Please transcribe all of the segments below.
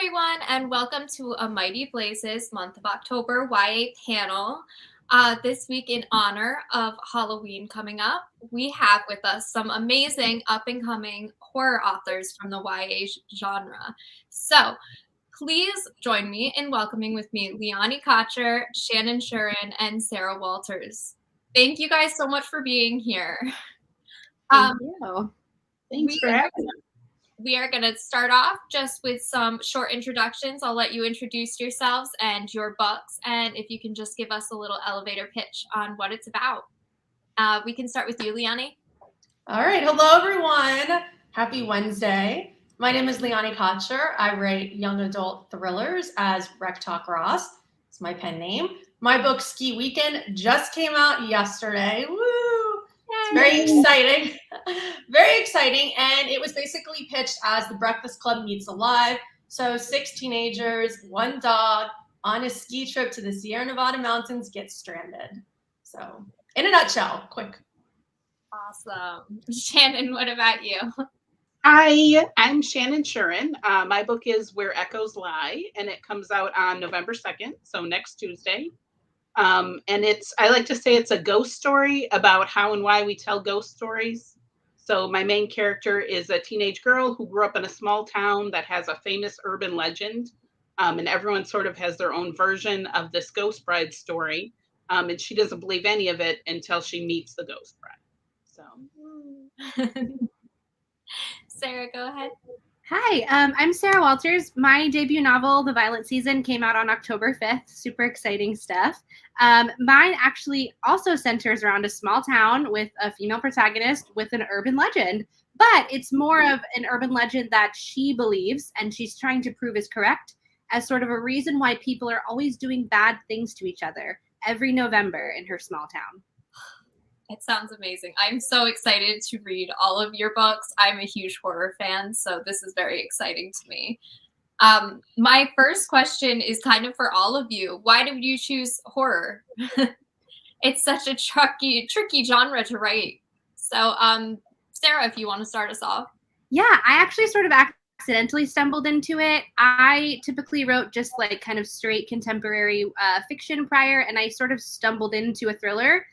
everyone, and welcome to A Mighty Blazes month of October YA panel. This week, in honor of Halloween coming up, we have with us some amazing up-and-coming horror authors from the YA genre. So, please join me in welcoming with me Leonie Kocher, Shannon Schuren, and Sara Walters. Thank you guys so much for being here. Thank you. Thanks for having us. We are going to start off just with some short introductions. I'll let you introduce yourselves and your books, and if you can just give us a little elevator pitch on what it's about. We can start with you, Leonie. All right. Hello, everyone. Happy Wednesday. My name is Leonie Kocher. I write young adult thrillers as Rektok Ross. It's my pen name. My book, Ski Weekend, just came out yesterday. Woo! It's very exciting. Very exciting. And it was basically pitched as The Breakfast Club meets Alive. So 6 teenagers, 1 dog on a ski trip to the Sierra Nevada mountains get stranded. So in a nutshell, quick. Awesome. Shannon, what about you? I'm Shannon Schuren. My book is Where Echoes Lie, and it comes out on November 2nd, so next Tuesday. And I like to say it's a ghost story about how and why we tell ghost stories. So my main character is a teenage girl who grew up in a small town that has a famous urban legend. And everyone sort of has their own version of this ghost bride story. And she doesn't believe any of it until she meets the ghost bride. So. Sara, go ahead. Hi, I'm Sara Walters. My debut novel, The Violent Season, came out on October 5th. Super exciting stuff. Mine actually also centers around a small town with a female protagonist with an urban legend, but it's more of an urban legend that she believes and she's trying to prove is correct as sort of a reason why people are always doing bad things to each other every November in her small town. It sounds amazing. I'm so excited to read all of your books. I'm a huge horror fan, so this is very exciting to me. My first question is kind of for all of you. Why did you choose horror? It's such a tricky genre to write. So, Sara, if you want to start us off. Yeah, I actually sort of accidentally stumbled into it. I typically wrote just like kind of straight contemporary fiction prior, and I sort of stumbled into a thriller.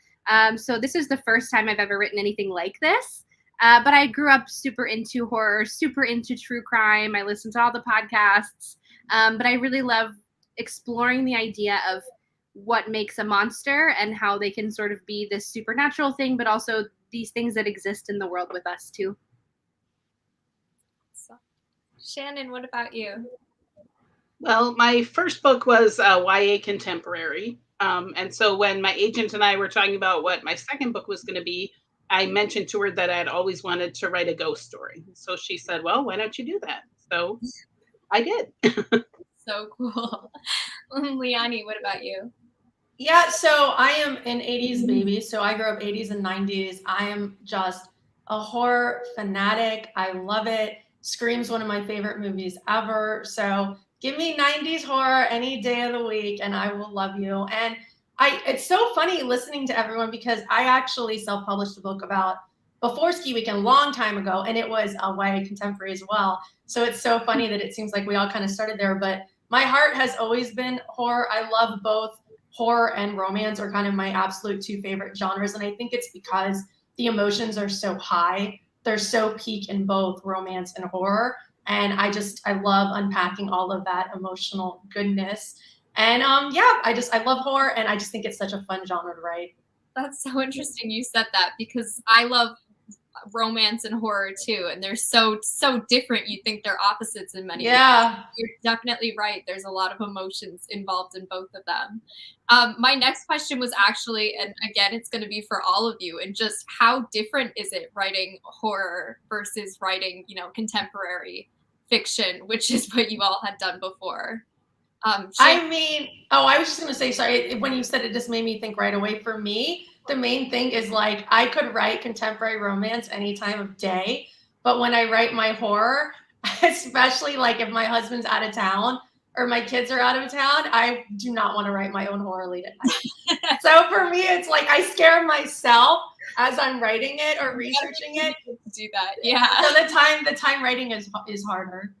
So this is the first time I've ever written anything like this. But I grew up super into horror, super into true crime. I listened to all the podcasts. But I really love exploring the idea of what makes a monster and how they can sort of be this supernatural thing, but also these things that exist in the world with us too. So, Shannon, what about you? Well, my first book was YA contemporary. And so when my agent and I were talking about what my second book was going to be, I mentioned to her that I'd always wanted to write a ghost story. So she said, well, why don't you do that? So I did. So cool. Leonie, what about you? Yeah, so I am an 80s baby. So I grew up 80s and 90s. I am just a horror fanatic. I love it. Scream's one of my favorite movies ever. So give me 90s horror any day of the week and I will love you. And it's so funny listening to everyone because I actually self-published a book before Ski Weekend a long time ago, and it was a YA contemporary as well. So it's so funny that it seems like we all kind of started there, but my heart has always been horror. I love both horror and romance are kind of my absolute 2 favorite genres. And I think it's because the emotions are so high. They're so peak in both romance and horror. And I love unpacking all of that emotional goodness. And I love horror and I just think it's such a fun genre to write. That's so interesting you said that because I love romance and horror too. And they're so different. You think they're opposites in many ways. You're definitely right. There's a lot of emotions involved in both of them. My next question was actually, and again, it's going to be for all of you, and just how different is it writing horror versus writing, contemporary fiction, which is what you all had done before. I was just going to say, sorry, when you said it just made me think right away. For me, the main thing is like I could write contemporary romance any time of day, but when I write my horror, especially like if my husband's out of town or my kids are out of town, I do not want to write my own horror late at night. So for me, it's like I scare myself as I'm writing it or researching it. Do that, yeah. So the time writing is harder.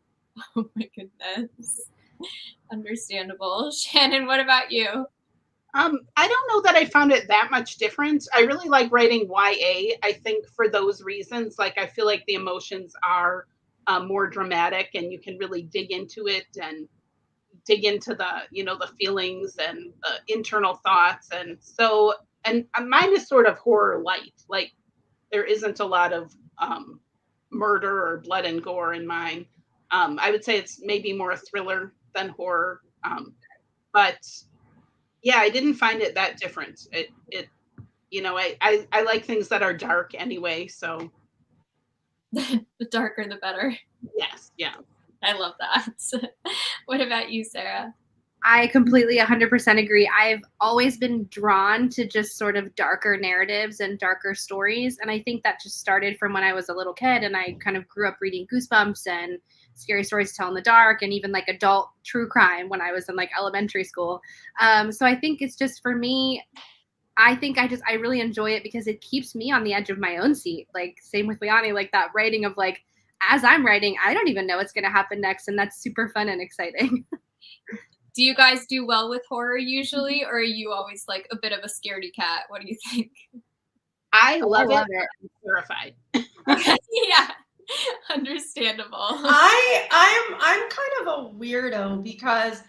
Oh my goodness. Understandable. Shannon, what about you? I don't know that I found it that much different. I really like writing YA. I think for those reasons, like I feel like the emotions are more dramatic, and you can really dig into it and dig into the feelings and the internal thoughts. And so, and mine is sort of horror light. Like there isn't a lot of murder or blood and gore in mine. I would say it's maybe more a thriller than horror. But yeah, I didn't find it that different. I like things that are dark anyway. So The darker, the better. yes, yeah. I love that. What about you, Sara? I completely 100% agree. I've always been drawn to just sort of darker narratives and darker stories. And I think that just started from when I was a little kid and I kind of grew up reading Goosebumps and Scary Stories to Tell in the Dark and even like adult true crime when I was in like elementary school. So I think it's just for me, I think I really enjoy it because it keeps me on the edge of my own seat. Like same with Liani, like that writing of like, as I'm writing, I don't even know what's going to happen next. And that's super fun and exciting. Do you guys do well with horror usually, or are you always like a bit of a scaredy cat? What do you think? I love it. it. I'm terrified. Yeah, understandable. I'm kind of a weirdo because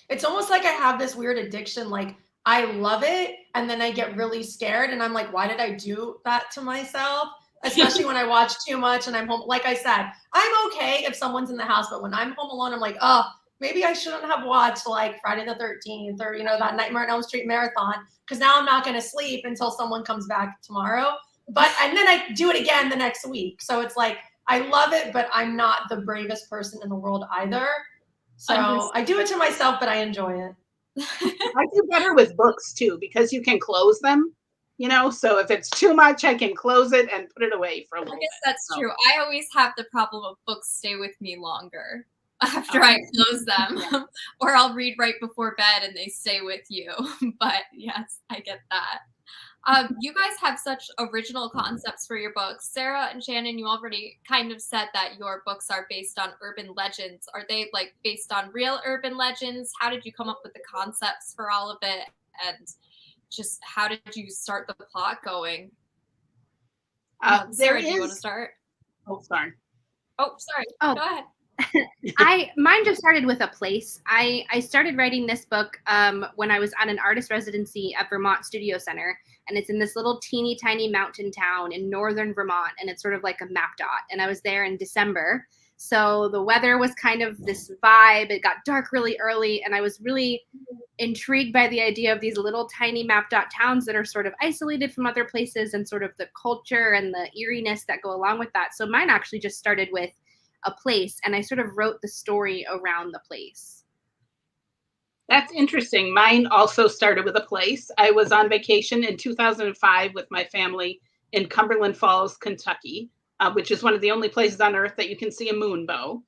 it's almost like I have this weird addiction. Like I love it, and then I get really scared, and I'm like, why did I do that to myself? Especially when I watch too much and I'm home. Like I said, I'm okay if someone's in the house, but when I'm home alone, I'm like, oh, maybe I shouldn't have watched like Friday the 13th or, that Nightmare on Elm Street marathon because now I'm not going to sleep until someone comes back tomorrow. And then I do it again the next week. So it's like, I love it, but I'm not the bravest person in the world either. So I do it to myself, but I enjoy it. I do better with books too, because you can close them, so if it's too much, I can close it and put it away for a little bit. I guess that's true. I always have the problem of books stay with me longer after I close them, or I'll read right before bed and they stay with you. But yes, I get that. You guys have such original concepts for your books. Sara and Shannon, you already kind of said that your books are based on urban legends. Are they like based on real urban legends? How did you come up with the concepts for all of it? And just how did you start the plot going? Sara, do you want to start? Oh, sorry. Oh, sorry. Go ahead. Mine just started with a place. I started writing this book when I was on an artist residency at Vermont Studio Center, and it's in this little teeny tiny mountain town in northern Vermont, and it's sort of like a map dot. And I was there in December, so the weather was kind of this vibe. It got dark really early, and I was really intrigued by the idea of these little tiny map dot towns that are sort of isolated from other places, and sort of the culture and the eeriness that go along with that. So mine actually just started with a place, and I sort of wrote the story around the place. That's interesting. Mine also started with a place. I was on vacation in 2005 with my family in Cumberland Falls, Kentucky, which is one of the only places on earth that you can see a moonbow.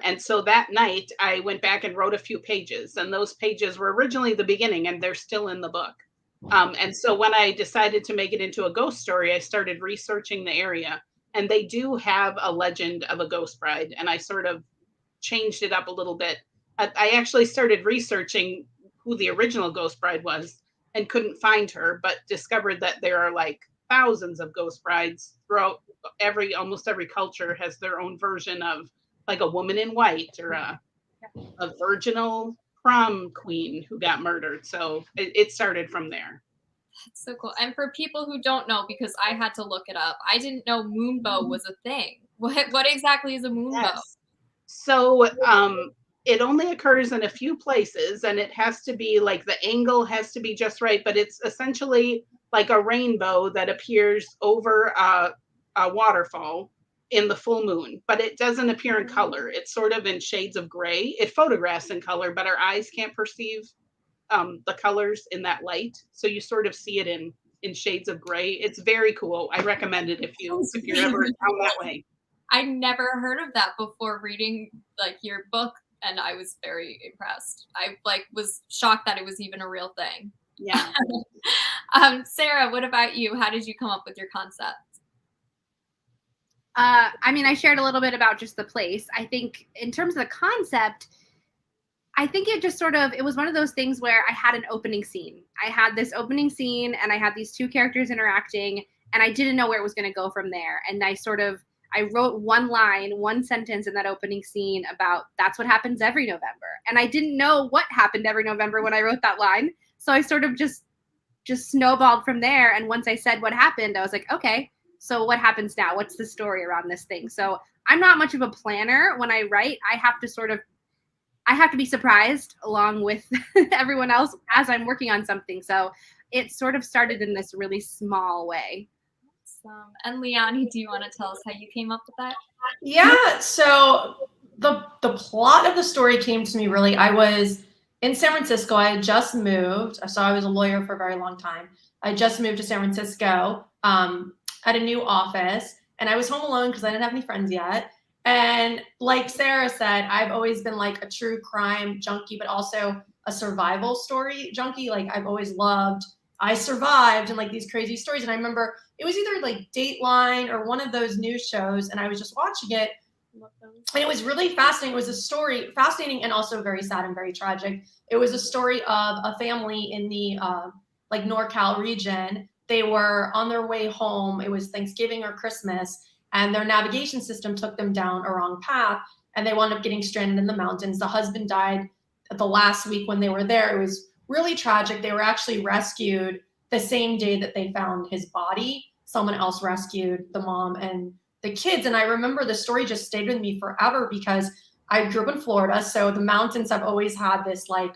And so that night I went back and wrote a few pages, and those pages were originally the beginning, and they're still in the book. And so when I decided to make it into a ghost story, I started researching the area. And they do have a legend of a ghost bride, and I sort of changed it up a little bit. I actually started researching who the original ghost bride was and couldn't find her, but discovered that there are like thousands of ghost brides throughout almost every culture has their own version of like a woman in white or a virginal prom queen who got murdered. So it started from there. That's so cool. And for people who don't know, because I had to look it up, I didn't know moonbow was a thing. What exactly is a moonbow? Yes. So it only occurs in a few places, and it has to be like the angle has to be just right, but it's essentially like a rainbow that appears over a waterfall in the full moon, but it doesn't appear in color. It's sort of in shades of gray. It photographs in color, but our eyes can't perceive the colors in that light, so you sort of see it in shades of gray. It's very cool. I recommend it if you're ever down that way. I never heard of that before reading like your book, and I was very impressed. I was shocked that it was even a real thing. Yeah. Sara, what about you? How did you come up with your concept? I mean, I shared a little bit about just the place. I think in terms of the concept, I think it just it was one of those things where I had an opening scene. I had this opening scene and I had these two characters interacting and I didn't know where it was going to go from there. And I wrote one line, one sentence in that opening scene about that's what happens every November. And I didn't know what happened every November when I wrote that line. So I sort of just snowballed from there. And once I said what happened, I was like, okay, so what happens now? What's the story around this thing? So I'm not much of a planner when I write. I have to be surprised along with everyone else as I'm working on something. So it sort of started in this really small way. Awesome. And Liani, do you want to tell us how you came up with that? Yeah, so the plot of the story came to me really, I was in San Francisco. I had just moved. So I was a lawyer for a very long time. I just moved to San Francisco at a new office, and I was home alone because I didn't have any friends yet. And like Sarah said, I've always been like a true crime junkie, but also a survival story junkie. Like I survived and like these crazy stories. And I remember it was either like Dateline or one of those news shows, and I was just watching it. And it was really fascinating. It was a story, fascinating and also very sad and very tragic. It was a story of a family in the like NorCal region. They were on their way home. It was Thanksgiving or Christmas, and their navigation system took them down a wrong path, and they wound up getting stranded in the mountains. The husband died the last week when they were there. It was really tragic. They were actually rescued the same day that they found his body. Someone else rescued the mom and the kids. And I remember the story just stayed with me forever because I grew up in Florida. So the mountains have always had this like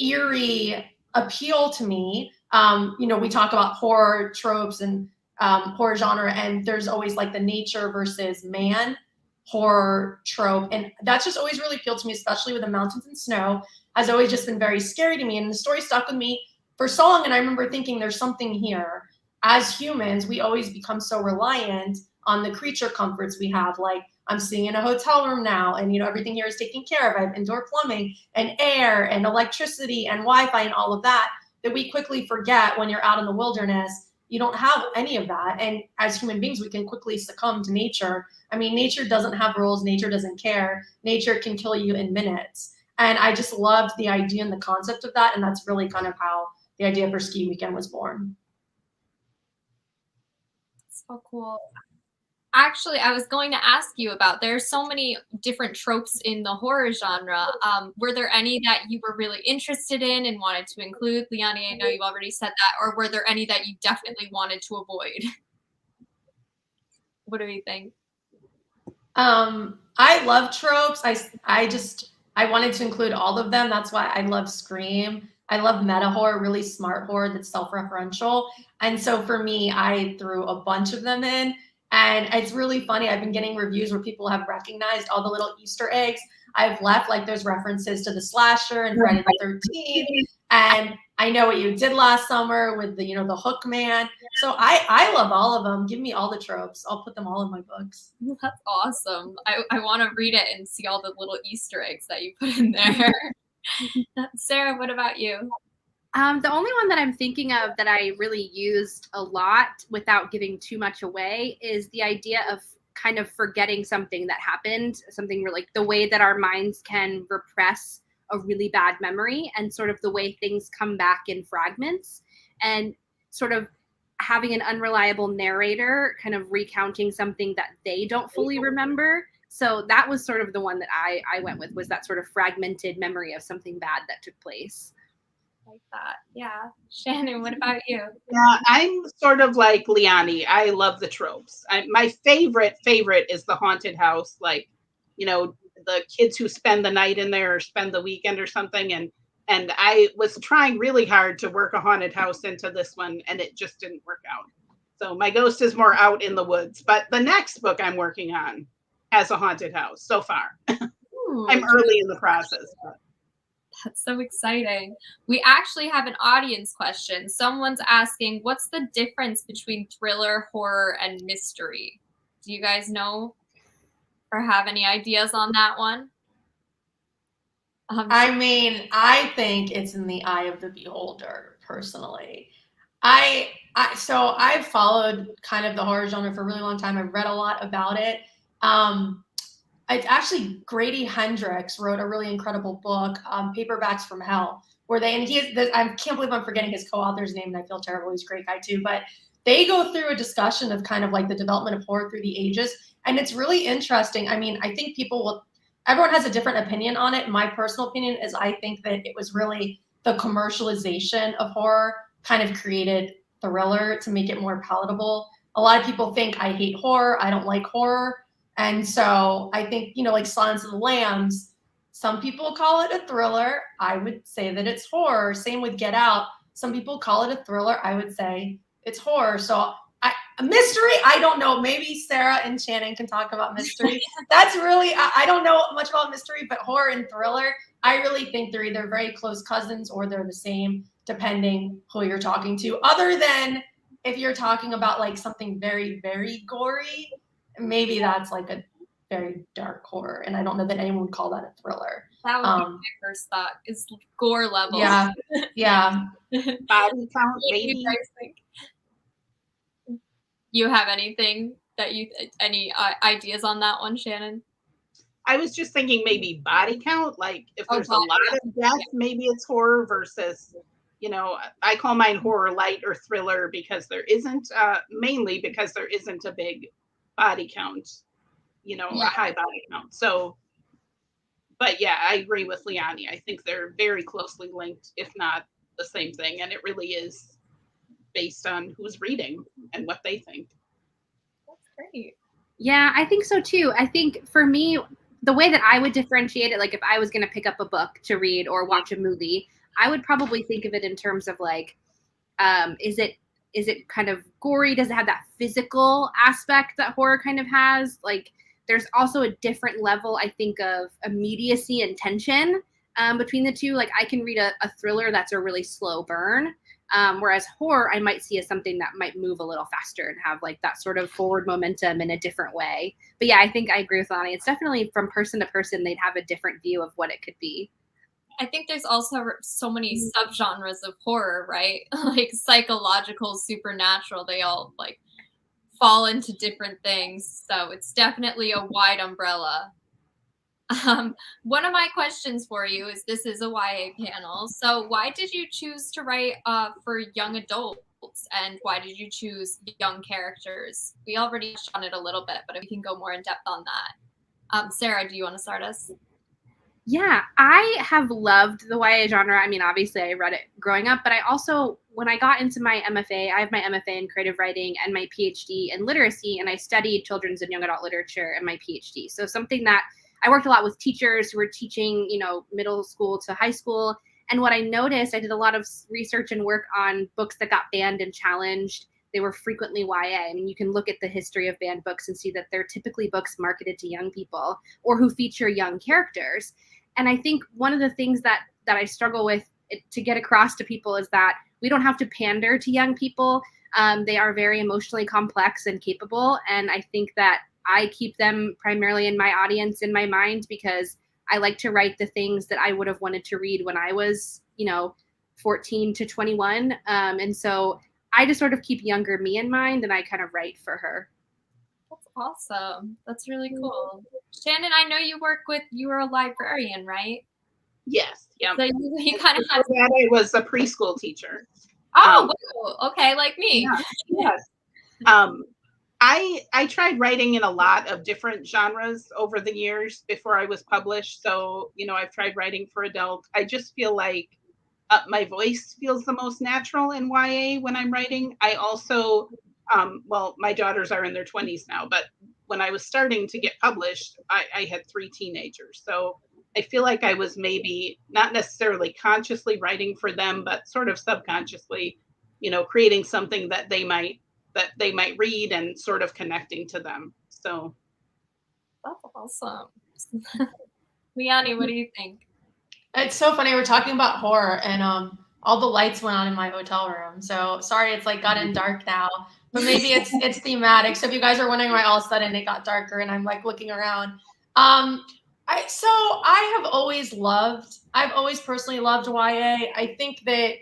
eerie appeal to me. We talk about horror tropes and horror genre, and there's always like the nature versus man horror trope. And that's just always really appealed to me, especially with the mountains and snow, has always just been very scary to me. And the story stuck with me for so long. And I remember thinking there's something here. As humans, we always become so reliant on the creature comforts we have. Like I'm sitting in a hotel room now, and everything here is taken care of. I have indoor plumbing and air and electricity and Wi-Fi and all of that we quickly forget when you're out in the wilderness. You don't have any of that. And as human beings, we can quickly succumb to nature. I mean, nature doesn't have rules. Nature doesn't care. Nature can kill you in minutes. And I just loved the idea and the concept of that. And that's really kind of how the idea for Ski Weekend was born. So cool. Actually, I was going to ask you about, there's so many different tropes in the horror genre. Were there any that you were really interested in and wanted to include? Liani, I know you already said that. Or were there any that you definitely wanted to avoid? What do you think? I love tropes. I wanted to include all of them. That's why I love Scream. I love meta horror, really smart horror that's self-referential. And so for me, I threw a bunch of them in. And it's really funny. I've been getting reviews where people have recognized all the little Easter eggs I've left. Like there's references to the slasher and Friday the 13th. And I Know What You Did Last Summer with the Hook Man. So I love all of them. Give me all the tropes. I'll put them all in my books. That's awesome. I want to read it and see all the little Easter eggs that you put in there. Sarah, what about you? The only one that I'm thinking of that I really used a lot without giving too much away is the idea of kind of forgetting something that happened, something like the way that our minds can repress a really bad memory and sort of the way things come back in fragments, and sort of having an unreliable narrator kind of recounting something that they don't fully remember. So that was sort of the one that I went with, was that sort of fragmented memory of something bad that took place. Like that. Yeah. Shannon, what about you? Yeah, I'm sort of like Liani. I love the tropes. My favorite is the haunted house, like, the kids who spend the night in there or spend the weekend or something. And I was trying really hard to work a haunted house into this one, and it just didn't work out. So my ghost is more out in the woods. But the next book I'm working on has a haunted house so far. Ooh, I'm early in the process. But. That's so exciting. We actually have an audience question. Someone's asking, what's the difference between thriller, horror, and mystery? Do you guys know or have any ideas on that one? I mean, I think it's in the eye of the beholder, personally. So I've followed kind of the horror genre for a really long time. I've read a lot about it. It's actually Grady Hendrix wrote a really incredible book, Paperbacks from Hell, where I can't believe I'm forgetting his co-author's name, and I feel terrible. He's a great guy too, but they go through a discussion of kind of like the development of horror through the ages, and it's really interesting. I mean, I think everyone has a different opinion on it. My personal opinion is I think that it was really the commercialization of horror kind of created thriller to make it more palatable. A lot of people think I hate horror, I don't like horror. And so I think, like Silence of the Lambs, some people call it a thriller. I would say that it's horror. Same with Get Out. Some people call it a thriller. I would say it's horror. So a mystery, I don't know. Maybe Sarah and Shannon can talk about mystery. That's really, I don't know much about mystery, but horror and thriller, I really think they're either very close cousins or they're the same, depending who you're talking to. Other than if you're talking about like something very, very gory, maybe that's like a very dark horror. And I don't know that anyone would call that a thriller. That would be my first thought, is gore level. Yeah. Body count, What do maybe. you guys think? You have any ideas on that one, Shannon? I was just thinking maybe body count. Like if there's a lot of death, maybe it's horror versus, I call mine horror light or thriller because there isn't, mainly because there isn't a big body count, a high body count. So, but yeah, I agree with Leonie. I think they're very closely linked, if not the same thing. And it really is based on who's reading and what they think. That's great. Yeah, I think so too. I think for me, the way that I would differentiate it, like if I was going to pick up a book to read or watch a movie, I would probably think of it in terms of like, is it kind of gory? Does it have that physical aspect that horror kind of has? Like there's also a different level, I think, of immediacy and tension between the two. Like I can read a thriller that's a really slow burn. Whereas horror, I might see as something that might move a little faster and have like that sort of forward momentum in a different way. But yeah, I think I agree with Lonnie. It's definitely from person to person, they'd have a different view of what it could be. I think there's also so many subgenres of horror, right? Like psychological, supernatural, they all like fall into different things. So it's definitely a wide umbrella. One of my questions for you is, this is a YA panel. So why did you choose to write for young adults, and why did you choose young characters? We already touched on it a little bit, but if we can go more in depth on that. Sarah, do you want to start us? Yeah, I have loved the YA genre. I mean, obviously I read it growing up, but I also, when I got into my MFA, I have my MFA in creative writing and my PhD in literacy, and I studied children's and young adult literature in my PhD. So something that I worked a lot with teachers who were teaching, middle school to high school. And what I noticed, I did a lot of research and work on books that got banned and challenged. They were frequently YA. I mean, you can look at the history of banned books and see that they're typically books marketed to young people or who feature young characters. And I think one of the things that I struggle with to get across to people is that we don't have to pander to young people. They are very emotionally complex and capable. And I think that I keep them primarily in my audience in my mind because I like to write the things that I would have wanted to read when I was, 14 to 21. And so I just sort of keep younger me in mind, and I kind of write for her. That's awesome. That's really cool. Shannon, I know you were a librarian, right? Yes. Yeah. So you kind of had. I was a preschool teacher. Oh, wow. Okay, like me. Yes. I tried writing in a lot of different genres over the years before I was published. So, I've tried writing for adult. I just feel like my voice feels the most natural in YA when I'm writing. I also, my daughters are in their 20s now, but when I was starting to get published, I had 3 teenagers. So I feel like I was maybe not necessarily consciously writing for them, but sort of subconsciously, creating something that they might read and sort of connecting to them. So that's awesome. Leonie, what do you think? It's so funny. We're talking about horror, and all the lights went on in my hotel room. So sorry, it's like gotten dark now, but maybe it's thematic. So if you guys are wondering why all of a sudden it got darker and I'm like looking around, I've always personally loved YA. I think that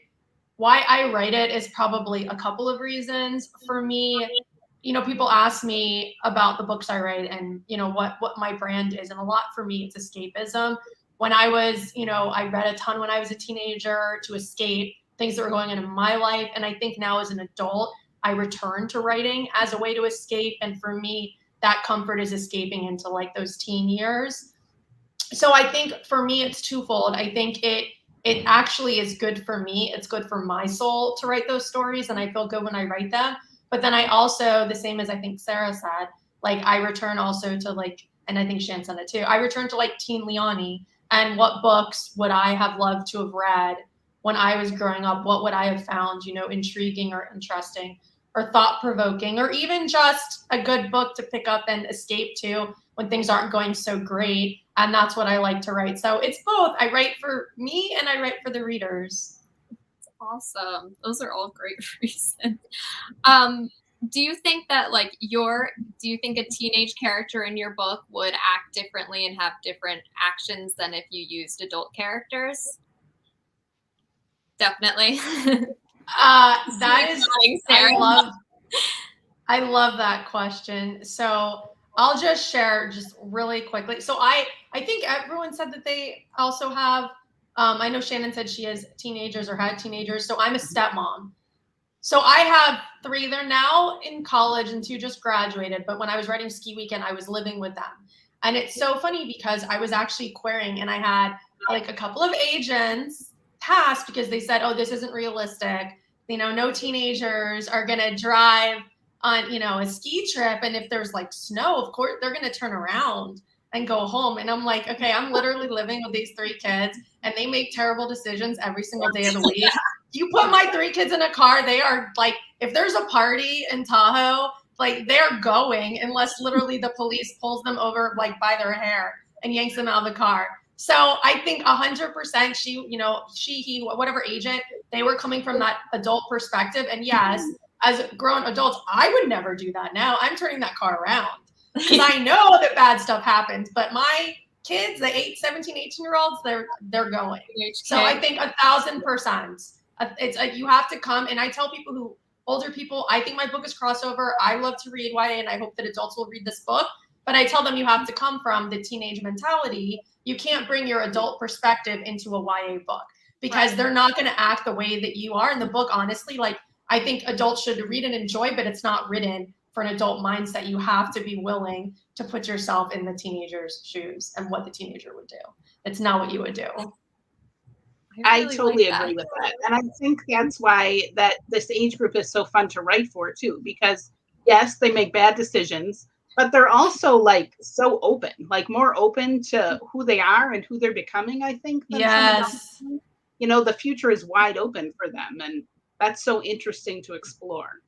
why I write it is probably a couple of reasons. For me, you know, people ask me about the books I write and, you know, what my brand is. And a lot for me, it's escapism. When I was, you know, I read a ton when I was a teenager to escape things that were going on in my life. And I think now as an adult, I return to writing as a way to escape. And for me, that comfort is escaping into like those teen years. So I think for me, it's twofold. I think it actually is good for me. It's good for my soul to write those stories. And I feel good when I write them. But then I also, the same as I think Sara said, like I return also to like, and I think Shan said it too, I return to like teen Leonie and what books would I have loved to have read when I was growing up? What would I have found, you know, intriguing or interesting or thought-provoking, or even just a good book to pick up and escape to when things aren't going so great. And that's what I like to write. So it's both. I write for me and I write for the readers. Awesome. Those are all great reasons. Do you think that like do you think a teenage character in your book would act differently and have different actions than if you used adult characters? Definitely. That is, I love that question. So I'll just share just really quickly. So I think everyone said that they also have, I know Shannon said she has teenagers or had teenagers. So I'm a stepmom. So I have 3. They're now in college and 2 just graduated. But when I was writing Ski Weekend, I was living with them. And it's so funny because I was actually querying and I had like a couple of agents pass because they said, oh, this isn't realistic. You know, no teenagers are going to drive on, you know, a ski trip. And if there's like snow, of course, they're going to turn around and go home. And I'm like, okay, I'm literally living with these 3 kids and they make terrible decisions every single day of the week. You put my 3 kids in a car, they are like, if there's a party in Tahoe, like they're going unless literally the police pulls them over like by their hair and yanks them out of the car. So I think 100% she, you know, he, whatever agent, they were coming from that adult perspective. And yes, as grown adults, I would never do that now. I'm turning that car around because I know that bad stuff happens. But my kids, the 17, 18-year-olds, they're going. So I think 1,000%. It's you have to come. And I tell people who, older people, I think my book is crossover. I love to read YA and I hope that adults will read this book. But I tell them you have to come from the teenage mentality. You can't bring your adult perspective into a YA book because they're not going to act the way that you are in the book. Honestly, like I think adults should read and enjoy, but it's not written for an adult mindset. You have to be willing to put yourself in the teenager's shoes and what the teenager would do. It's not what you would do. I totally agree with that. And I think that's why that this age group is so fun to write for too, because yes, they make bad decisions, but they're also like so open, like more open to who they are and who they're becoming, I think. Yes. You know, the future is wide open for them. And that's so interesting to explore.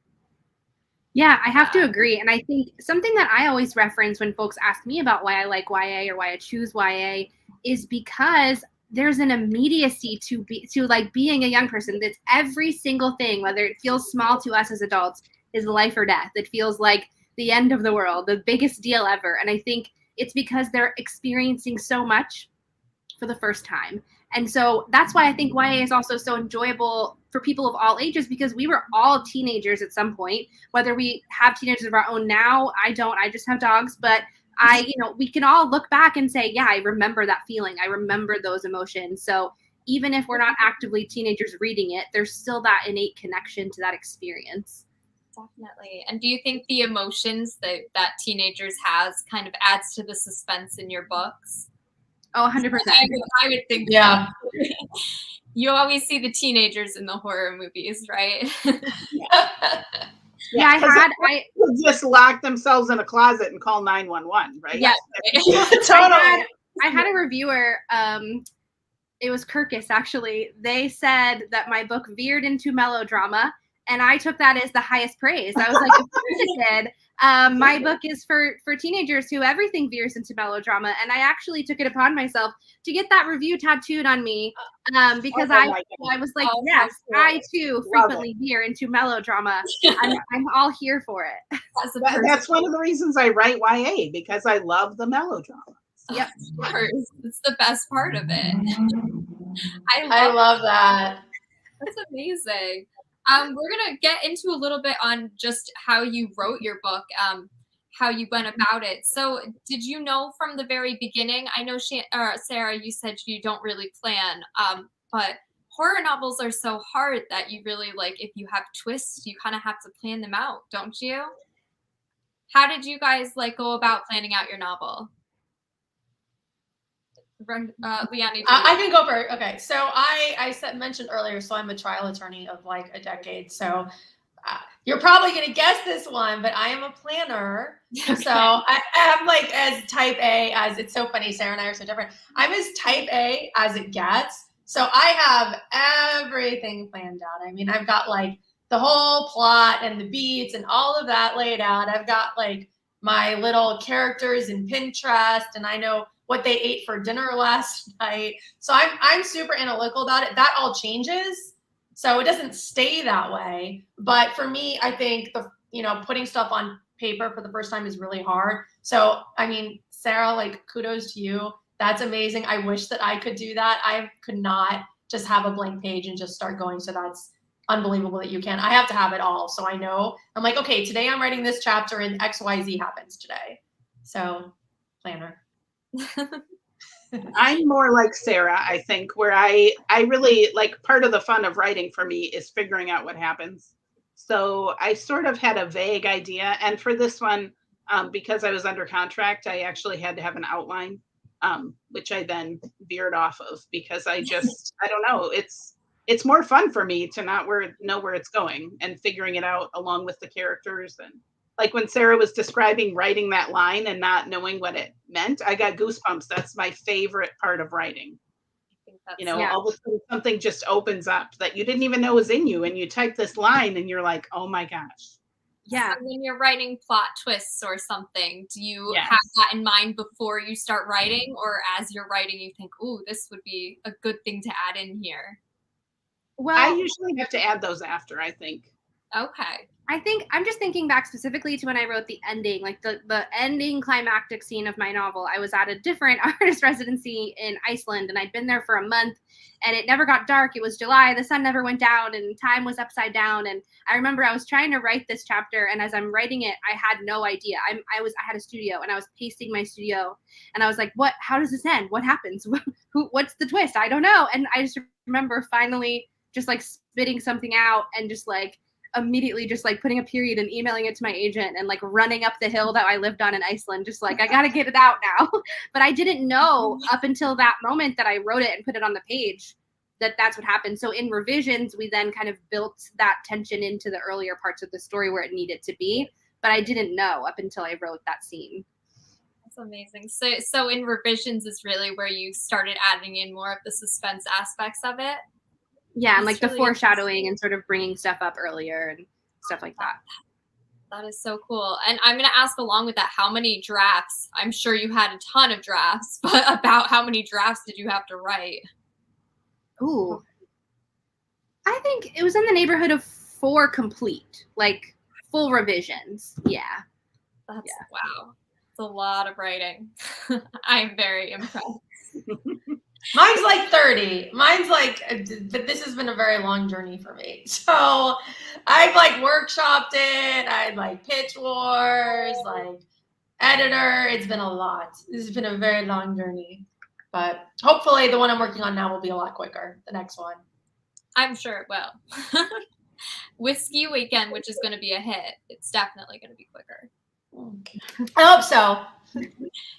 Yeah, I have to agree. And I think something that I always reference when folks ask me about why I like YA or why I choose YA is because there's an immediacy to like being a young person. That's every single thing, whether it feels small to us as adults, is life or death. It feels like the end of the world, the biggest deal ever. And I think it's because they're experiencing so much for the first time. And so that's why I think YA is also so enjoyable for people of all ages, because we were all teenagers at some point, whether we have teenagers of our own now. I don't, I just have dogs, but we can all look back and say, yeah, I remember that feeling. I remember those emotions. So even if we're not actively teenagers reading it, there's still that innate connection to that experience. Definitely. And do you think the emotions that teenagers has kind of adds to the suspense in your books? Oh, 100%. I would think yeah. So. You always see the teenagers in the horror movies, right? Yeah, I would just lock themselves in a closet and call 911, right? Yeah, totally. I had a reviewer, it was Kirkus actually. They said that my book veered into melodrama, and I took that as the highest praise. I was like, of course it did. My book is for teenagers who everything veers into melodrama, and I actually took it upon myself to get that review tattooed on me because I was like, yes, I too frequently veer into melodrama. I'm all here for it. That's one of the reasons I write YA, because I love the melodrama. Yep, of course. It's the best part of it. I love that. That's amazing. We're gonna get into a little bit on just how you wrote your book, how you went about it. So, did you know from the very beginning? I know, Sarah, you said you don't really plan, but horror novels are so hard that you really like. If you have twists, you kind of have to plan them out, don't you? How did you guys like go about planning out your novel? Leanne, I can go first. Okay, so I mentioned earlier, so I'm a trial attorney of like a decade. So you're probably going to guess this one, but I am a planner. Okay. So I'm like as type A as, it's so funny, Sarah and I are so different. I'm as type A as it gets. So I have everything planned out. I mean, I've got like the whole plot and the beats and all of that laid out. I've got like my little characters in Pinterest, and I know what they ate for dinner last night. So I'm super analytical about it. That all changes. So it doesn't stay that way. But for me, I think putting stuff on paper for the first time is really hard. So, I mean, Sarah, like, kudos to you. That's amazing. I wish that I could do that. I could not just have a blank page and just start going. So that's unbelievable that you can. I have to have it all. So I know, I'm like, okay, today I'm writing this chapter and XYZ happens today. So planner. I'm more like Sarah, I think, where I really like, part of the fun of writing for me is figuring out what happens. So I sort of had a vague idea. And for this one, because I was under contract, I actually had to have an outline, which I then veered off of because I don't know. It's more fun for me to not know where it's going and figuring it out along with the characters. And like when Sarah was describing writing that line and not knowing what it meant, I got goosebumps. That's my favorite part of writing. All of a sudden something just opens up that you didn't even know was in you, and you type this line and you're like, oh my gosh. Yeah. So when you're writing plot twists or something, do you have that in mind before you start writing, or as you're writing you think, ooh, this would be a good thing to add in here? Well, I usually have to add those after, I think. Okay. I think I'm just thinking back specifically to when I wrote the ending, like the ending climactic scene of my novel. I was at a different artist residency in Iceland, and I'd been there for a month, and it never got dark. It was July, the sun never went down, and time was upside down. And I remember I was trying to write this chapter, and as I'm writing it, I had no idea. I had a studio, and I was pacing my studio, and I was like, what? How does this end? What happens? What's the twist? I don't know. And I just remember finally just like spitting something out and just like immediately just like putting a period and emailing it to my agent and like running up the hill that I lived on in Iceland, just like, I got to get it out now. But I didn't know up until that moment that I wrote it and put it on the page that that's what happened. So in revisions, we then kind of built that tension into the earlier parts of the story where it needed to be. But I didn't know up until I wrote that scene. That's amazing. So in revisions is really where you started adding in more of the suspense aspects of it? Yeah, and like the foreshadowing and sort of bringing stuff up earlier and stuff like that. That is so cool. And I'm going to ask along with that, how many drafts? I'm sure you had a ton of drafts, but about how many drafts did you have to write? Ooh. I think it was in the neighborhood of 4 complete, like full revisions. Yeah. Wow. It's a lot of writing. I'm very impressed. Mine's like 30. But this has been a very long journey for me. So I've like workshopped it. I'd like pitch wars, like editor. It's been a lot. This has been a very long journey. But hopefully the one I'm working on now will be a lot quicker, the next one. I'm sure it will. Whiskey Weekend, which is going to be a hit. It's definitely going to be quicker. I hope so.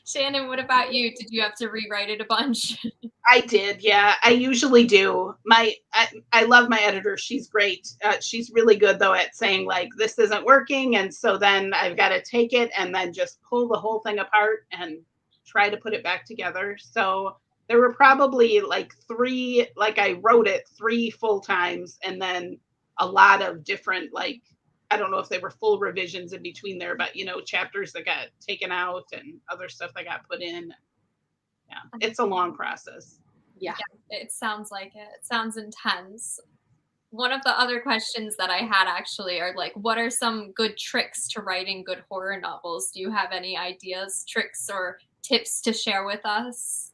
Shannon, what about you? Did you have to rewrite it a bunch? I did, yeah. I usually do. I love my editor. She's great. She's really good, though, at saying, like, this isn't working. And so then I've got to take it and then just pull the whole thing apart and try to put it back together. So there were probably like 3, like I wrote it 3 full times, and then a lot of different, like, I don't know if they were full revisions in between there, but, chapters that got taken out and other stuff that got put in. Yeah, it's a long process. Yeah, it sounds like it. It sounds intense. One of the other questions that I had actually are like, what are some good tricks to writing good horror novels? Do you have any ideas, tricks, or tips to share with us?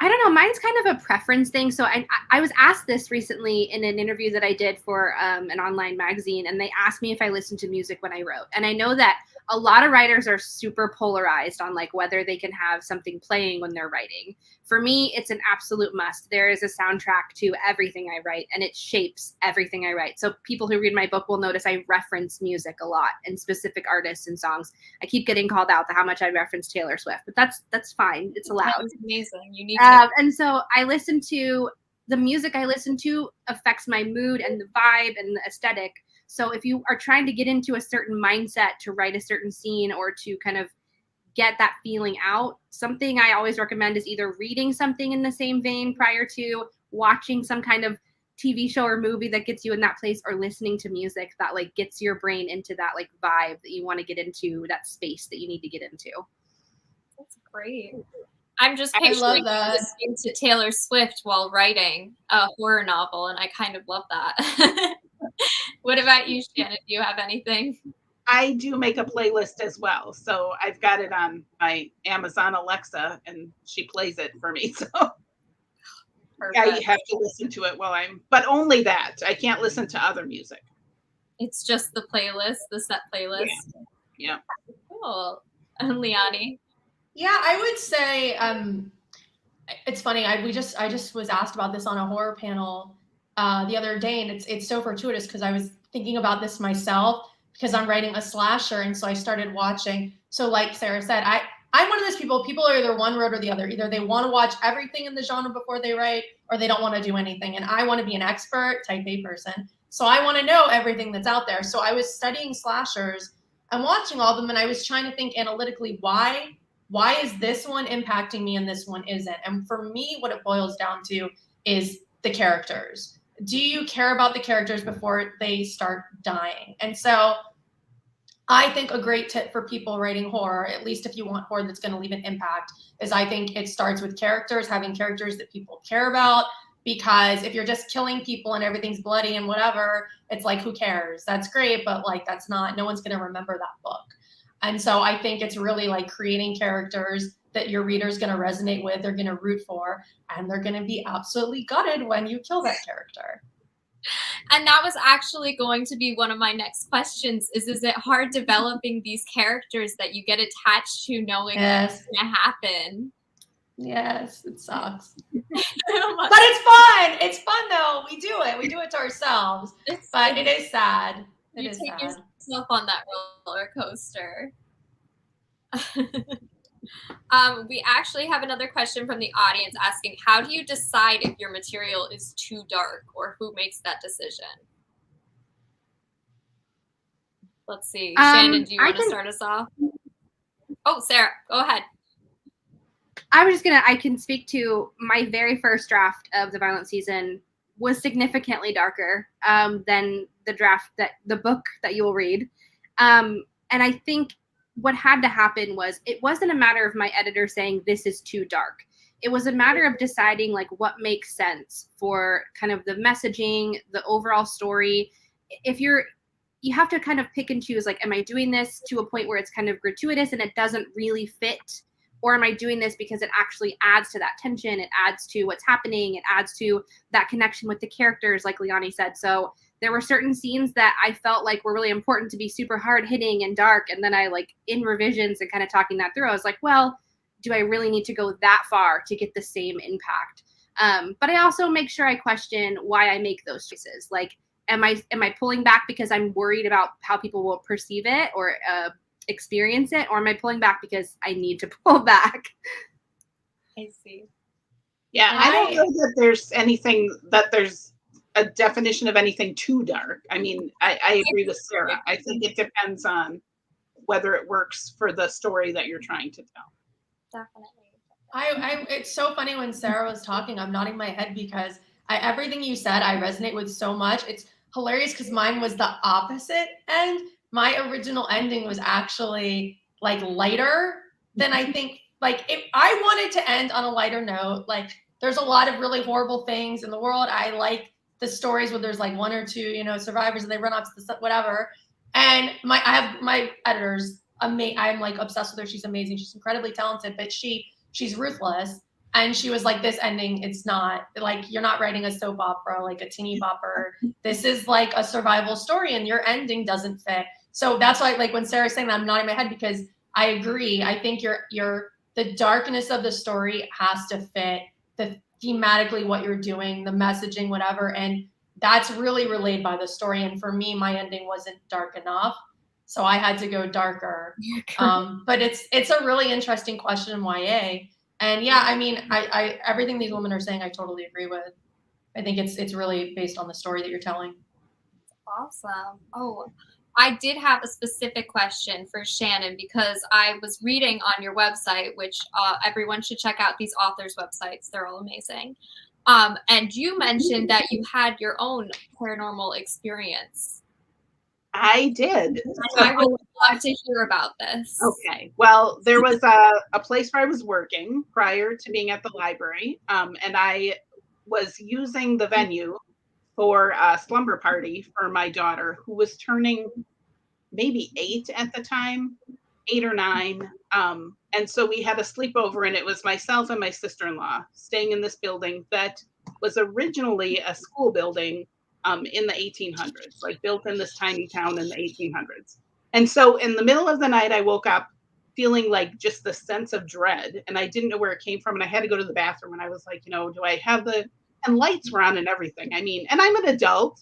I don't know. Mine's kind of a preference thing. So I was asked this recently in an interview that I did for an online magazine, and they asked me if I listened to music when I wrote. And I know that a lot of writers are super polarized on like whether they can have something playing when they're writing. For me, it's an absolute must. There is a soundtrack to everything I write, and it shapes everything I write. So people who read my book will notice I reference music a lot and specific artists and songs. I keep getting called out to how much I reference Taylor Swift, but that's fine. It's allowed. That was amazing. You need and so I listen to the music I listen to affects my mood and the vibe and the aesthetic. So if you are trying to get into a certain mindset to write a certain scene or to kind of get that feeling out, something I always recommend is either reading something in the same vein prior to watching some kind of TV show or movie that gets you in that place, or listening to music that like gets your brain into that like vibe that you want to get into, that space that you need to get into. That's great. I'm just I love that. listening to Taylor Swift while writing a horror novel, and I kind of love that. What about you, Shannon? Do you have anything? I do make a playlist as well. So I've got it on my Amazon Alexa, and she plays it for me. So I have to listen to it while but only that. I can't listen to other music. It's just the playlist, the set playlist. Yeah. Cool. And Liani? Yeah, I would say it's funny. I just was asked about this on a horror panel the other day, and it's so fortuitous because I was thinking about this myself because I'm writing a slasher, and so I started watching. So like Sarah said, I'm one of those people are either one road or the other. Either they want to watch everything in the genre before they write, or they don't want to do anything. And I want to be an expert type A person. So I want to know everything that's out there. So I was studying slashers and watching all of them, and I was trying to think analytically, why is this one impacting me and this one isn't? And for me, what it boils down to is the characters. Do you care about the characters before they start dying? And so I think a great tip for people writing horror, at least if you want horror that's going to leave an impact, is I think it starts with characters, having characters that people care about. Because if you're just killing people and everything's bloody and whatever, it's like, who cares? That's great, but like no one's going to remember that book. And so I think it's really like creating characters that your reader's going to resonate with, they're going to root for, and they're going to be absolutely gutted when you kill that character. And that was actually going to be one of my next questions is it hard developing these characters that you get attached to knowing what's going to happen? Yes, it sucks. But it's fun. It's fun though. We do it to ourselves. But it is sad. You take yourself on that roller coaster. We actually have another question from the audience asking, how do you decide if your material is too dark, or who makes that decision? Let's see. Shannon, do you want to start us off? Oh, Sarah, go ahead. I can speak to my very first draft of The Violent Season was significantly darker than the book that you will read. And I think what had to happen was it wasn't a matter of my editor saying this is too dark. It was a matter of deciding like what makes sense for kind of the messaging, the overall story. If you have to kind of pick and choose, like, am I doing this to a point where it's kind of gratuitous and it doesn't really fit? Or am I doing this because it actually adds to that tension? It adds to what's happening. It adds to that connection with the characters, like Liani said. So there were certain scenes that I felt like were really important to be super hard hitting and dark. And then I in revisions and kind of talking that through, I was like, well, do I really need to go that far to get the same impact? But I also make sure I question why I make those choices. Like, am I pulling back because I'm worried about how people will perceive it or experience it, or am I pulling back because I need to pull back? I see. Yeah, I don't know that there's a definition of anything too dark. I mean, I agree with Sarah. I think it depends on whether it works for the story that you're trying to tell. Definitely. It's so funny when Sarah was talking, I'm nodding my head because everything you said, I resonate with so much. It's hilarious because mine was the opposite end. My original ending was actually like lighter than I think. Like, if I wanted to end on a lighter note, like there's a lot of really horrible things in the world. I like the stories where there's like one or two, survivors and they run off to the whatever. And I have my editors. I'm like obsessed with her. She's amazing. She's incredibly talented, but she's ruthless. And she was like, this ending, it's not like, you're not writing a soap opera, like a teeny bopper. This is like a survival story and your ending doesn't fit. So that's why, like when Sarah's saying that, I'm nodding my head because I agree. I think the darkness of the story has to fit thematically what you're doing, the messaging, whatever. And that's really relayed by the story. And for me, my ending wasn't dark enough. So I had to go darker. But it's a really interesting question in YA. And yeah, I mean, I everything these women are saying, I totally agree with. I think it's really based on the story that you're telling. Awesome. Oh, I did have a specific question for Shannon because I was reading on your website, which everyone should check out these authors' websites. They're all amazing. And you mentioned that you had your own paranormal experience. I did. So I would love to hear about this. Okay. Well, there was a place where I was working prior to being at the library, and I was using the venue for a slumber party for my daughter, who was turning maybe 8 at the time, 8 or 9. And so we had a sleepover, and it was myself and my sister-in-law staying in this building that was originally a school building in the 1800s, like built in this tiny town in the 1800s. And so in the middle of the night, I woke up feeling like just the sense of dread, and I didn't know where it came from. And I had to go to the bathroom, and I was like, do I have and lights were on and everything. I mean, and I'm an adult,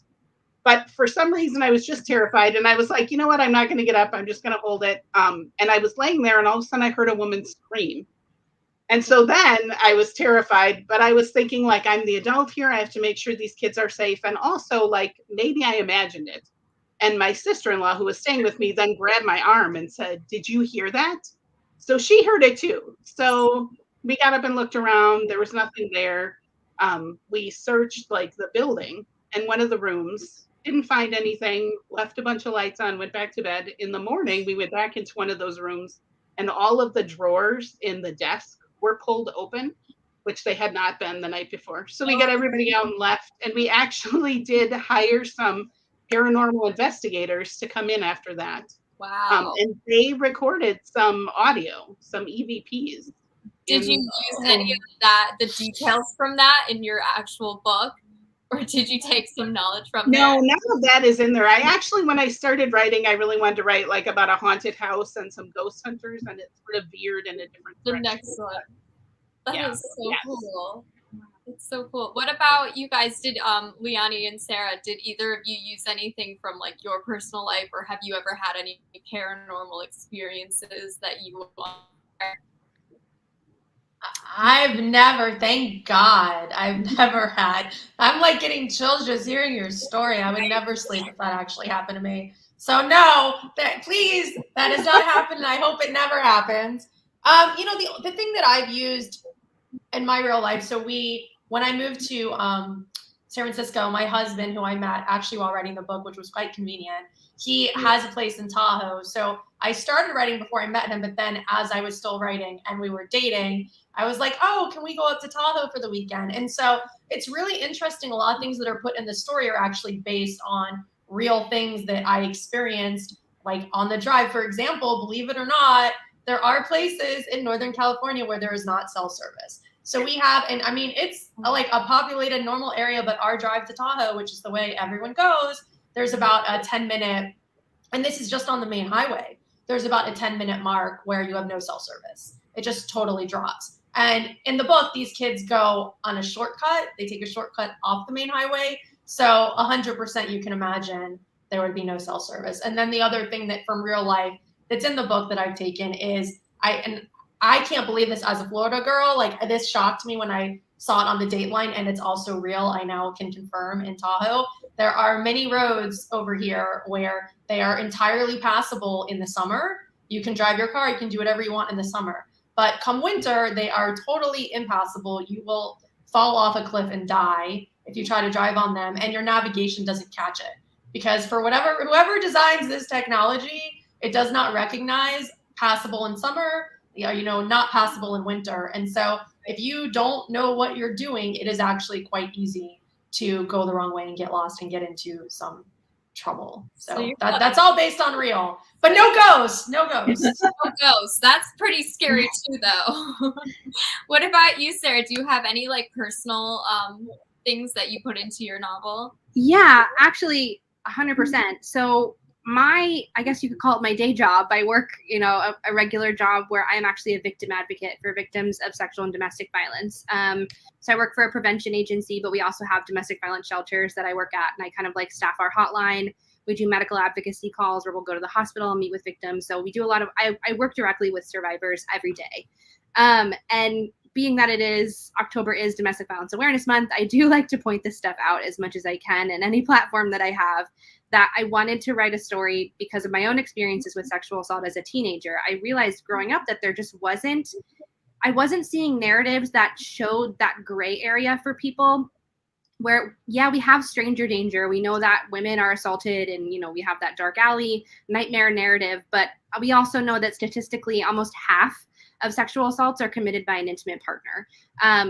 but for some reason I was just terrified. And I was like, you know what? I'm not going to get up. I'm just going to hold it. And I was laying there, and all of a sudden I heard a woman scream. And so then I was terrified, but I was thinking, like, I'm the adult here. I have to make sure these kids are safe. And also, like, maybe I imagined it. And my sister-in-law, who was staying with me, then grabbed my arm and said, "Did you hear that?" So she heard it too. So we got up and looked around. There was nothing there. We searched like the building and one of the rooms, didn't find anything, left a bunch of lights on, went back to bed. In the morning, we went back into one of those rooms, and all of the drawers in the desk were pulled open, which they had not been the night before. So we got everybody out and left. And we actually did hire some paranormal investigators to come in after that. Wow. And they recorded some audio, some EVPs. Did you use any of the details from that in your actual book? Or did you take some knowledge from there? No, none of that is in there. I actually, when I started writing, I really wanted to write like about a haunted house and some ghost hunters, and it sort of veered in a different direction. The next one. That is so cool. It's so cool. What about you guys? Did Liani and Sarah, did either of you use anything from like your personal life, or have you ever had any paranormal experiences that you want? I've never, thank God, I've never had. I'm like getting chills just hearing your story. I would never sleep if that actually happened to me. So no, please, that has not happened, and I hope it never happens. The thing that I've used in my real life, so when I moved to San Francisco, my husband, who I met actually while writing the book, which was quite convenient, he has a place in Tahoe. So I started writing before I met him, but then as I was still writing and we were dating, I was like, oh, can we go up to Tahoe for the weekend? And so it's really interesting. A lot of things that are put in the story are actually based on real things that I experienced, like on the drive. For example, believe it or not, there are places in Northern California where there is not cell service. So we have, and I mean, it's like a populated normal area, but our drive to Tahoe, which is the way everyone goes, there's about a 10-minute, and this is just on the main highway, there's about a 10-minute mark where you have no cell service. It just totally drops. And in the book, these kids go on a shortcut. They take a shortcut off the main highway. So 100% you can imagine there would be no cell service. And then the other thing that from real life that's in the book that I've taken is, I can't believe this as a Florida girl, like this shocked me when I saw it on the Dateline, and it's also real. I now can confirm in Tahoe, there are many roads over here where they are entirely passable in the summer. You can drive your car, you can do whatever you want in the summer. But come winter, they are totally impassable. You will fall off a cliff and die if you try to drive on them, and your navigation doesn't catch it. Because for whoever designs this technology, it does not recognize passable in summer, not passable in winter. And so if you don't know what you're doing, it is actually quite easy to go the wrong way and get lost and get into some trouble. So that's all based on real, but no ghosts, no ghosts. No ghosts. That's pretty scary too, though. What about you, Sarah? Do you have any like personal things that you put into your novel? Yeah, actually, 100%. So I guess you could call it my day job. I work, a regular job where I'm actually a victim advocate for victims of sexual and domestic violence. So I work for a prevention agency, but we also have domestic violence shelters that I work at, and I kind of like staff our hotline. We do medical advocacy calls where we'll go to the hospital and meet with victims. So we do a lot of, I work directly with survivors every day. And being that October is Domestic Violence Awareness Month, I do like to point this stuff out as much as I can in any platform that I have, that I wanted to write a story because of my own experiences with sexual assault as a teenager. I realized growing up that there just I wasn't seeing narratives that showed that gray area for people where, yeah, we have stranger danger. We know that women are assaulted and, we have that dark alley nightmare narrative, but we also know that statistically almost half of sexual assaults are committed by an intimate partner.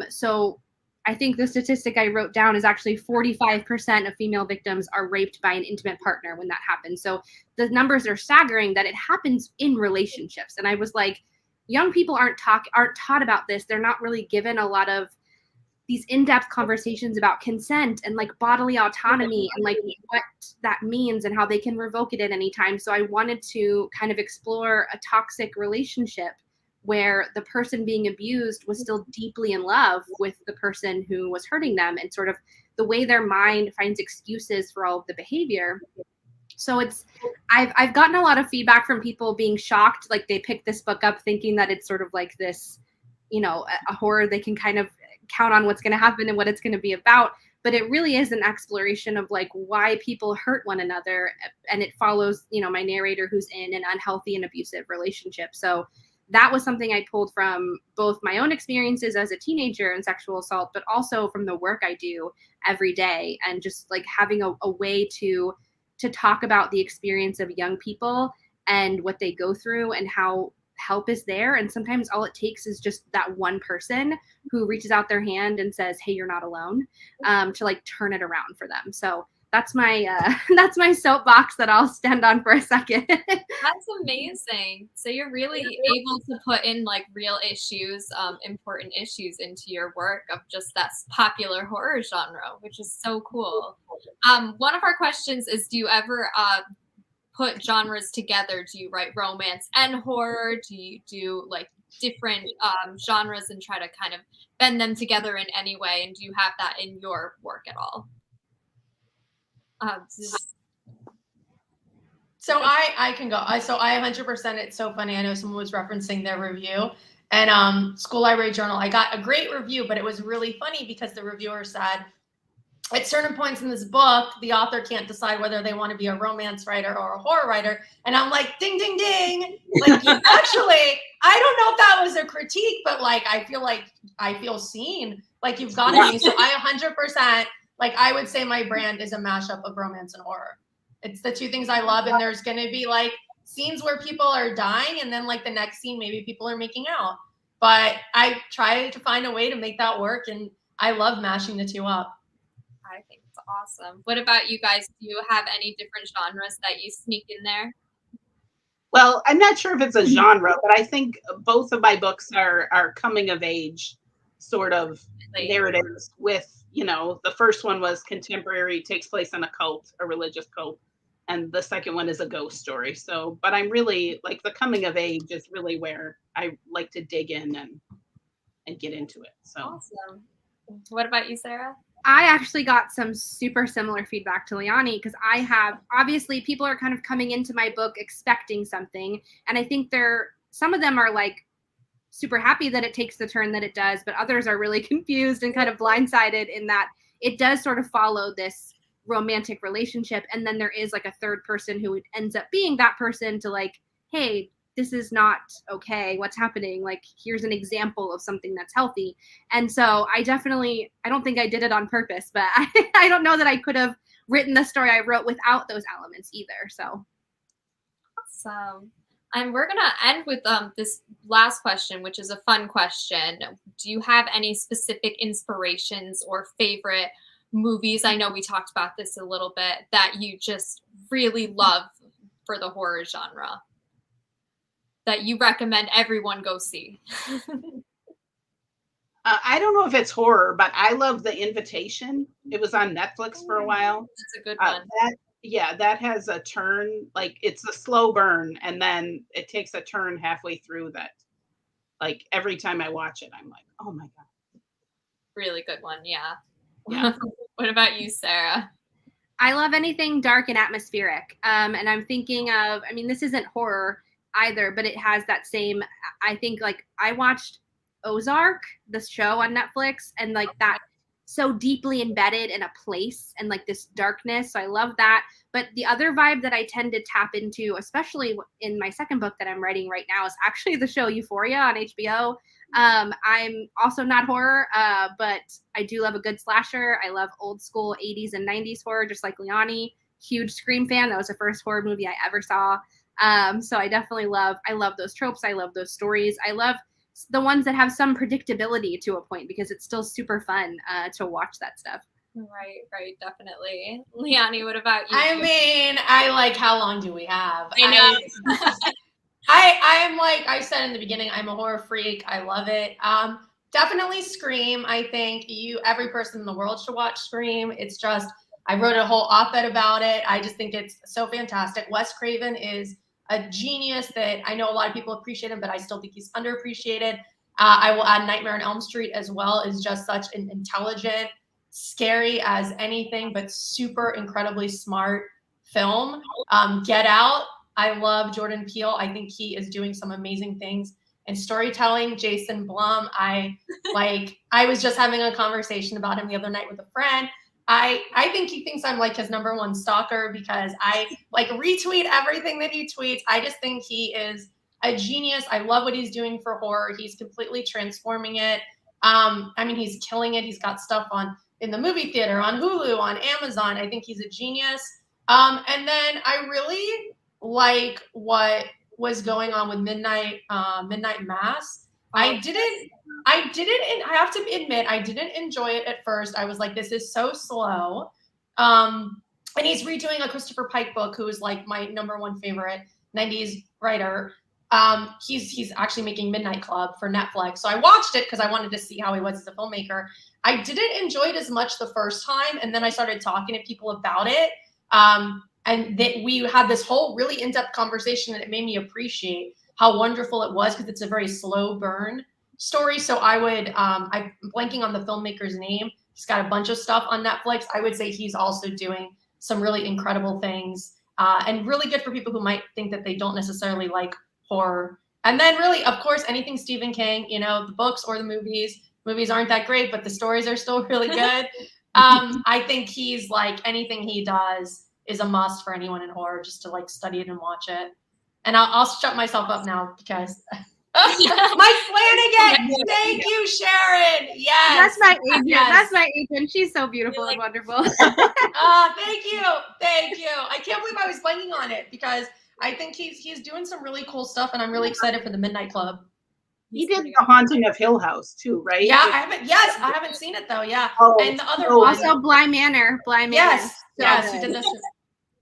So I think the statistic I wrote down is actually 45% of female victims are raped by an intimate partner when that happens. So the numbers are staggering that it happens in relationships. And I was like, young people aren't taught about this. They're not really given a lot of these in-depth conversations about consent and like bodily autonomy and like what that means and how they can revoke it at any time. So I wanted to kind of explore a toxic relationship where the person being abused was still deeply in love with the person who was hurting them, and sort of the way their mind finds excuses for all of the behavior. So I've gotten a lot of feedback from people being shocked, like they picked this book up thinking that it's sort of like this, a horror they can kind of count on what's going to happen and what it's going to be about. But it really is an exploration of like why people hurt one another. And it follows, my narrator who's in an unhealthy and abusive relationship. So that was something I pulled from both my own experiences as a teenager in sexual assault, but also from the work I do every day, and just like having a way to talk about the experience of young people and what they go through and how help is there. And sometimes all it takes is just that one person who reaches out their hand and says, hey, you're not alone, to like turn it around for them. So that's my soapbox that I'll stand on for a second. That's amazing. So you're really able to put in like real issues, important issues into your work of just that popular horror genre, which is so cool. One of our questions is, do you ever put genres together? Do you write romance and horror? Do you do like different genres and try to kind of bend them together in any way? And do you have that in your work at all? So I can go. So I 100%. It's so funny. I know someone was referencing their review, and School Library Journal. I got a great review, but it was really funny because the reviewer said, at certain points in this book, the author can't decide whether they want to be a romance writer or a horror writer. And I'm like, ding, ding, ding. Like, actually, I don't know if that was a critique, but like, I feel seen. Like, you've got me. So I 100%, like, I would say my brand is a mashup of romance and horror. It's the two things I love. And there's going to be like scenes where people are dying. And then like the next scene, maybe people are making out. But I try to find a way to make that work. And I love mashing the two up. I think it's awesome. What about you guys? Do you have any different genres that you sneak in there? Well, I'm not sure if it's a genre, but I think both of my books are coming of age sort of narratives with, the first one was contemporary, takes place in a religious cult. And the second one is a ghost story. So, but I'm really like the coming of age is really where I like to dig in and get into it. So awesome. What about you, Sarah? I actually got some super similar feedback to Liani, because obviously people are kind of coming into my book expecting something. And I think some of them are like super happy that it takes the turn that it does, but others are really confused and kind of blindsided in that it does sort of follow this romantic relationship. And then there is like a third person who ends up being that person to like, hey, this is not okay. What's happening? Like, here's an example of something that's healthy. And so I don't think I did it on purpose, but I don't know that I could have written the story I wrote without those elements either. So. Awesome. And we're going to end with this last question, which is a fun question. Do you have any specific inspirations or favorite movies, I know we talked about this a little bit, that you just really love for the horror genre that you recommend everyone go see? I don't know if it's horror, but I love The Invitation. It was on Netflix for a while. That's a good one. That has a turn, like it's a slow burn, and then it takes a turn halfway through that. Like every time I watch it, I'm like, oh my God. Really good one, yeah. Yeah. What about you, Sarah? I love anything dark and atmospheric. And I'm thinking of, I mean, this isn't horror either, but it has that same, I think, like, I watched Ozark, the show on Netflix, and like that so deeply embedded in a place and like this darkness. So I love that. But the other vibe that I tend to tap into, especially in my second book that I'm writing right now, is actually the show Euphoria on HBO. I'm also not horror, but I do love a good slasher. I love old school 80s and 90s horror, just like Leonie. Huge Scream fan. That was the first horror movie I ever saw. So I definitely love those tropes. I love those stories. I love the ones that have some predictability to a point, because it's still super fun to watch that stuff. Right, definitely. Leonie, what about you? I mean, I like, how long do we have? I know. I'm like I said in the beginning, I'm a horror freak. I love it. Definitely Scream. I think every person in the world should watch Scream. It's just, I wrote a whole op-ed about it. I just think it's so fantastic. Wes Craven is a genius that I know a lot of people appreciate him, but I still think he's underappreciated. I will add Nightmare on Elm Street as well, is just such an intelligent, scary as anything, but super incredibly smart film. Get Out. I love Jordan Peele. I think he is doing some amazing things in storytelling. Jason Blum. I was just having a conversation about him the other night with a friend. I think he thinks I'm like his number one stalker, because I like retweet everything that he tweets. I just think he is a genius. I love what he's doing for horror. He's completely transforming it. I mean, he's killing it. He's got stuff in the movie theater, on Hulu, on Amazon. I think he's a genius. And then I really like what was going on with Midnight Mass. I have to admit, I didn't enjoy it at first. I was like, this is so slow. And he's redoing a Christopher Pike book, who is like my number one favorite 90s writer. He's actually making Midnight Club for Netflix. So I watched it because I wanted to see how he was as a filmmaker. I didn't enjoy it as much the first time. And then I started talking to people about it. And that we had this whole really in-depth conversation, and it made me appreciate how wonderful it was, because it's a very slow burn story. So I'm blanking on the filmmaker's name. He's got a bunch of stuff on Netflix. I would say he's also doing some really incredible things, and really good for people who might think that they don't necessarily like horror. And then really, of course, anything Stephen King, the books or the movies. Movies aren't that great, but the stories are still really good. I think he's like, anything he does is a must for anyone in horror, just to like study it and watch it. And I'll shut myself up now, because Mike Flanagan. Thank you, Sharon. Yes. That's my agent. Yes. That's my agent. She's so beautiful and wonderful. Thank you. I can't believe I was blanking on it, because I think he's doing some really cool stuff, and I'm really excited for the Midnight Club. He did The Haunting of Hill House too, right? Yeah, I haven't seen it though. Yeah. Oh, and the other one. Also Bly Manor. Yes. So yes, good. he did this.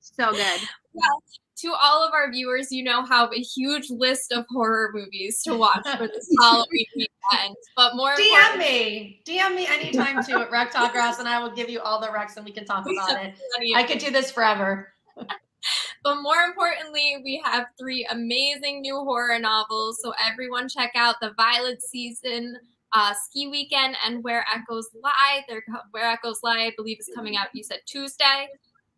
So good. Well, to all of our viewers, you now have a huge list of horror movies to watch for this Halloween weekend. But more DM me anytime too at Rektok Ross, and I will give you all the recs, and we can talk about it. I could do this forever. But more importantly, we have 3 amazing new horror novels. So everyone check out The Violet Season, Ski Weekend, and Where Echoes Lie. Where Echoes Lie, I believe, is coming out, you said Tuesday?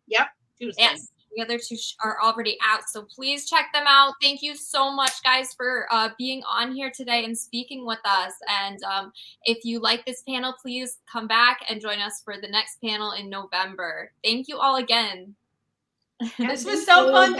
Yep, Tuesday. Yes. The other 2 are already out, so please check them out. Thank you so much, guys, for being on here today and speaking with us. And if you like this panel, please come back and join us for the next panel in November. Thank you all again. This was so fun.